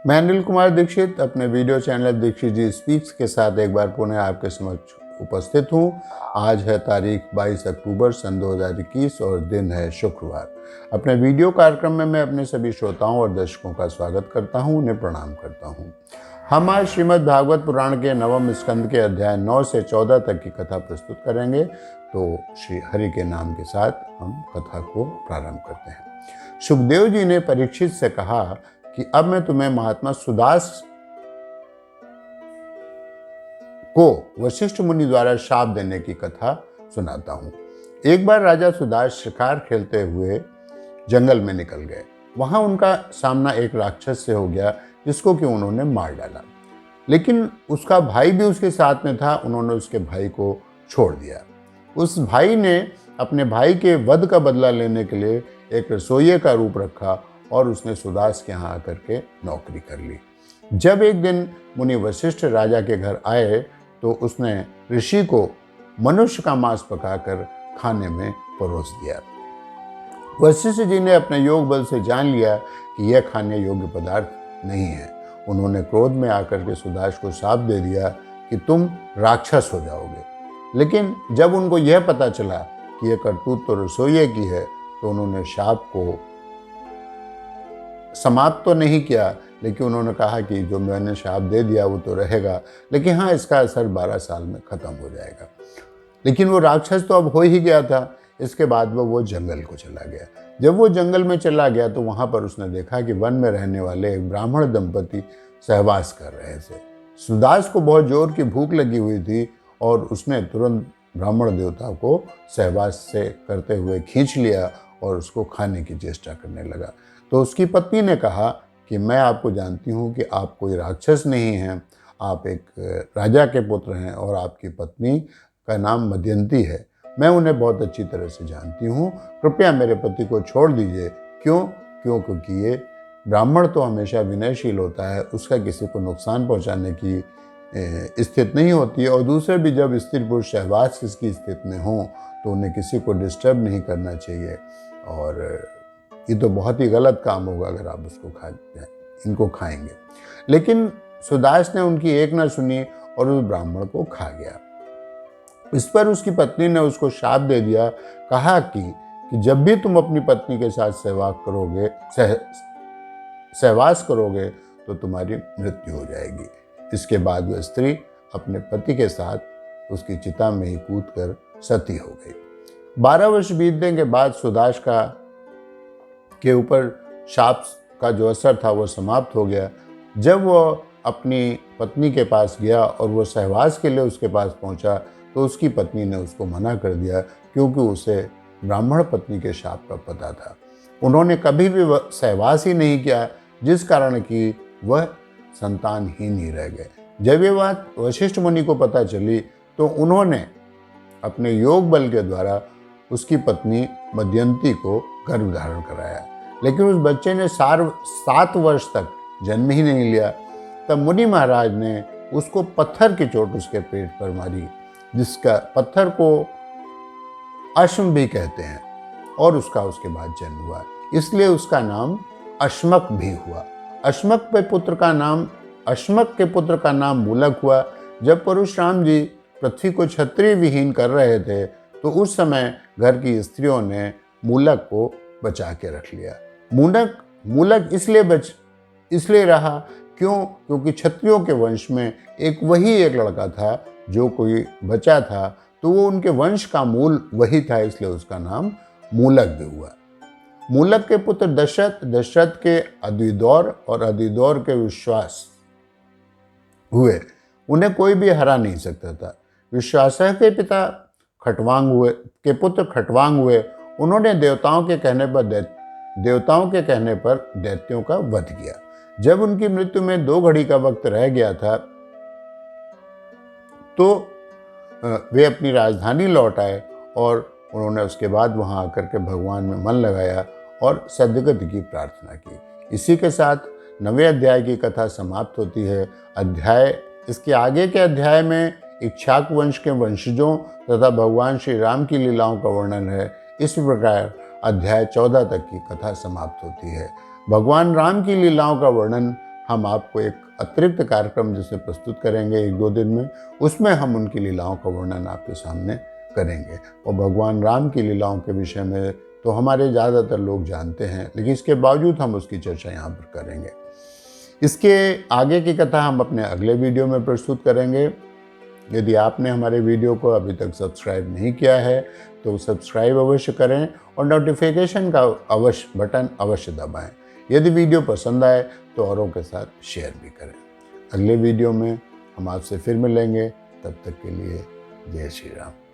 मैं अनिल कुमार दीक्षित अपने video channel Dixit जी speaks के साथ एक बार पुनः आपके समक्ष उपस्थित हूँ। आज है तारीख 22 अक्टूबर सन 2021 और दिन है शुक्रवार। अपने वीडियो कार्यक्रम में मैं अपने सभी श्रोताओं और दर्शकों का स्वागत करता हूँ, उन्हें प्रणाम करता हूँ। हम आज श्रीमद् भागवत पुराण के नवम स्कंद के अध्याय 9 से 14 तक की कथा प्रस्तुत करेंगे। तो श्री हरि के नाम के साथ हम कथा को प्रारंभ करते हैं। सुखदेव जी ने परीक्षित से कहा कि अब मैं तुम्हें महात्मा सुदास को वशिष्ठ मुनि द्वारा शाप देने की कथा सुनाता हूँ। एक बार राजा सुदास शिकार खेलते हुए जंगल में निकल गए। वहां उनका सामना एक राक्षस से हो गया जिसको कि उन्होंने मार डाला, लेकिन उसका भाई भी उसके साथ में था। उन्होंने उसके भाई को छोड़ दिया। उस भाई ने अपने भाई के वध का बदला लेने के लिए एक रसोइये का रूप रखा और उसने सुदास के यहाँ आकर के नौकरी कर ली। जब एक दिन मुनि वशिष्ठ राजा के घर आए तो उसने ऋषि को मनुष्य का मांस पकाकर खाने में परोस दिया। वशिष्ठ जी ने अपने योग बल से जान लिया कि यह खाने योग्य पदार्थ नहीं है। उन्होंने क्रोध में आकर के सुदास को शाप दे दिया कि तुम राक्षस हो जाओगे। लेकिन जब उनको यह पता चला कि यह करतूत तो रसोइये की है तो उन्होंने शाप को समाप्त तो नहीं किया, लेकिन उन्होंने कहा कि जो मैंने शाप दे दिया वो तो रहेगा, लेकिन हाँ, इसका असर 12 साल में ख़त्म हो जाएगा। लेकिन वो राक्षस तो अब हो ही गया था। इसके बाद वो जंगल को चला गया। जब वो जंगल में चला गया तो वहाँ पर उसने देखा कि वन में रहने वाले एक ब्राह्मण दंपति सहवास कर रहे थे। सुदास को बहुत जोर की भूख लगी हुई थी और उसने तुरंत ब्राह्मण देवता को सहवास से करते हुए खींच लिया और उसको खाने की चेष्टा करने लगा। तो उसकी पत्नी ने कहा कि मैं आपको जानती हूँ कि आप कोई राक्षस नहीं हैं, आप एक राजा के पुत्र हैं और आपकी पत्नी का नाम मदयंती है। मैं उन्हें बहुत अच्छी तरह से जानती हूँ। कृपया मेरे पति को छोड़ दीजिए। क्योंकि ये ब्राह्मण तो हमेशा विनयशील होता है, उसका किसी को नुकसान पहुँचाने की स्थिति नहीं होती है, और दूसरे भी जब स्त्री पुरुष सहवास की स्थिति में हों तो उन्हें किसी को डिस्टर्ब नहीं करना चाहिए। और ये तो बहुत ही गलत काम होगा अगर आप उसको इनको खाएंगे। लेकिन सुदास ने उनकी एक न सुनी और उस ब्राह्मण को खा गया। इस पर उसकी पत्नी ने उसको शाप दे दिया। कहा कि जब भी तुम अपनी पत्नी के साथ सहवास करोगे तो तुम्हारी मृत्यु हो जाएगी। इसके बाद वह स्त्री अपने पति के साथ उसकी चिता में ही कूदकर सती हो गई। 12 वर्ष बीतने के बाद सुदास के ऊपर शाप का जो असर था वो समाप्त हो गया। जब वो अपनी पत्नी के पास गया और वो सहवास के लिए उसके पास पहुंचा तो उसकी पत्नी ने उसको मना कर दिया, क्योंकि उसे ब्राह्मण पत्नी के शाप का पता था। उन्होंने कभी भी सहवास ही नहीं किया, जिस कारण कि वह संतानहीन ही रह गए। जब ये बात वशिष्ठ मुनि को पता चली तो उन्होंने अपने योग बल के द्वारा उसकी पत्नी मदयंती को गर्भ धारण कराया, लेकिन उस बच्चे ने 7 वर्ष तक जन्म ही नहीं लिया। तब मुनि महाराज ने उसको पत्थर की चोट उसके पेट पर मारी, जिसका पत्थर को अश्म भी कहते हैं, और उसका उसके बाद जन्म हुआ, इसलिए उसका नाम अश्मक भी हुआ। अश्मक के पुत्र का नाम मूलक हुआ। जब परशुराम जी पृथ्वी को क्षत्रिय विहीन कर रहे थे तो उस समय घर की स्त्रियों ने मूलक को बचा के रख लिया। मूलक इसलिए रहा क्योंकि क्षत्रियों के वंश में एक लड़का था जो कोई बचा था, तो वो उनके वंश का मूल वही था, इसलिए उसका नाम मूलक भी हुआ। मूलक के पुत्र दशरथ के अदिदौर और अदिदौर के विश्वास हुए। उन्हें कोई भी हरा नहीं सकता था। विश्वास के पुत्र खटवांग हुए। उन्होंने देवताओं के कहने पर दैत्यों का वध किया। जब उनकी मृत्यु में 2 घड़ी का वक्त रह गया था तो वे अपनी राजधानी लौट आए और उन्होंने उसके बाद वहां आकर के भगवान में मन लगाया और सद्गति की प्रार्थना की। इसी के साथ 9वें अध्याय की कथा समाप्त होती है। इसके आगे के अध्याय में इक्ष्वाकु वंश के वंशजों तथा भगवान श्री राम की लीलाओं का वर्णन है। इस प्रकार अध्याय 14 तक की कथा समाप्त होती है। भगवान राम की लीलाओं का वर्णन हम आपको एक अतिरिक्त कार्यक्रम जैसे प्रस्तुत करेंगे 1-2 दिन में। उसमें हम उनकी लीलाओं का वर्णन आपके सामने करेंगे। और भगवान राम की लीलाओं के विषय में तो हमारे ज़्यादातर लोग जानते हैं, लेकिन इसके बावजूद हम उसकी चर्चा यहाँ पर करेंगे। इसके आगे की कथा हम अपने अगले वीडियो में प्रस्तुत करेंगे। यदि आपने हमारे वीडियो को अभी तक सब्सक्राइब नहीं किया है तो सब्सक्राइब अवश्य करें और नोटिफिकेशन का बटन अवश्य दबाएं। यदि वीडियो पसंद आए तो औरों के साथ शेयर भी करें। अगले वीडियो में हम आपसे फिर मिलेंगे, तब तक के लिए जय श्री राम।